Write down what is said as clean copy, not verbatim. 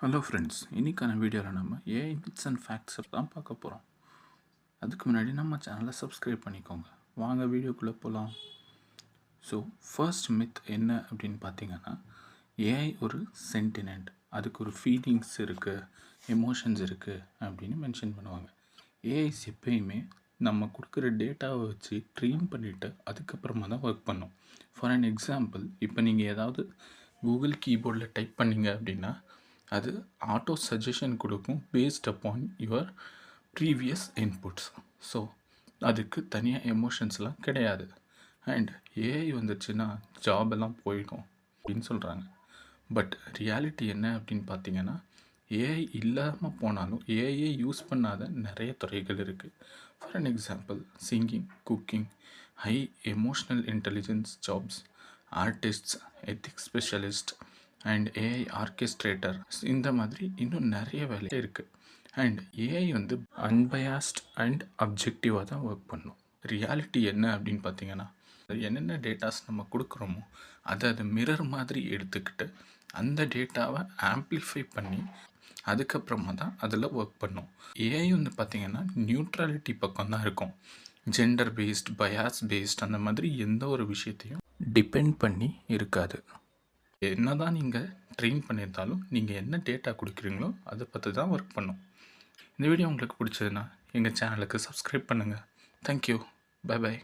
Hello friends, இன்றைக்கான வீடியோவில் நம்ம ஏஐ மித்ஸ் அண்ட் ஃபேக்ட்ஸை தான் பார்க்க போகிறோம். அதுக்கு முன்னாடி நம்ம சேனலை சப்ஸ்கிரைப் பண்ணிக்கோங்க. வாங்க வீடியோக்குள்ளே போகலாம். ஸோ ஃபர்ஸ்ட் மித் என்ன அப்படின்னு பார்த்தீங்கன்னா, ஏஐ ஒரு சென்டினென்ட், அதுக்கு ஒரு ஃபீலிங்ஸ் இருக்குது, எமோஷன்ஸ் இருக்குது அப்படின்னு மென்ஷன் பண்ணுவாங்க. ஏஐஸ் எப்பயுமே நம்ம கொடுக்குற டேட்டாவை வச்சு ட்ரெயின் பண்ணிவிட்டு அதுக்கப்புறமா தான் ஒர்க் பண்ணும். ஃபார் அன் எக்ஸாம்பிள், இப்போ நீங்கள் ஏதாவது கூகுள் கீபோர்டில் டைப் பண்ணிங்க அப்படின்னா அது ஆட்டோ சஜஷன் கொடுக்கும் based upon your previous inputs. So அதுக்கு தனியாக எமோஷன்ஸ்லாம் கிடையாது. அண்ட் ஏஐ வந்துச்சுன்னா ஜாபெல்லாம் போயிடும் அப்படின்னு சொல்கிறாங்க. பட் ரியாலிட்டி என்ன அப்படின்னு பார்த்தீங்கன்னா, ஏஐ இல்லாமல் போனாலும் ஏஐயை யூஸ் பண்ணாத நிறைய துறைகள் இருக்குது. For an example, singing, cooking, high emotional intelligence jobs, artists, ethics specialist and AI orchestrator, இந்த மாதிரி இன்னும் நிறைய வேலை இருக்குது. அண்ட் ஏஐ வந்து அன்பயாஸ்ட் அண்ட் அப்ஜெக்டிவாக தான் ஒர்க் பண்ணும். ரியாலிட்டி என்ன அப்படின்னு பார்த்தீங்கன்னா, என்னென்ன டேட்டாஸ் நம்ம கொடுக்குறோமோ அதை மிரர் மாதிரி எடுத்துக்கிட்டு அந்த டேட்டாவை ஆம்ப்ளிஃபை பண்ணி அதுக்கப்புறமா தான் அதில் ஒர்க் பண்ணும். ஏஐ வந்து பார்த்திங்கன்னா நியூட்ரலிட்டி பக்கம் தான் இருக்கும். ஜெண்டர் பேஸ்ட், பயாஸ் பேஸ்ட் அந்த மாதிரி எந்த ஒரு விஷயத்தையும் டிபெண்ட் பண்ணி இருக்காது. என்ன தான் நீங்கள் ட்ரெயின் பண்ணியிருந்தாலும் நீங்கள் என்ன டேட்டா கொடுக்குறீங்களோ அதை பார்த்து தான் ஒர்க் பண்ணும். இந்த வீடியோ உங்களுக்கு பிடிச்சதுன்னா எங்கள் சேனலுக்கு சப்ஸ்கிரைப் பண்ணுங்கள். தேங்க்யூ. Bye by.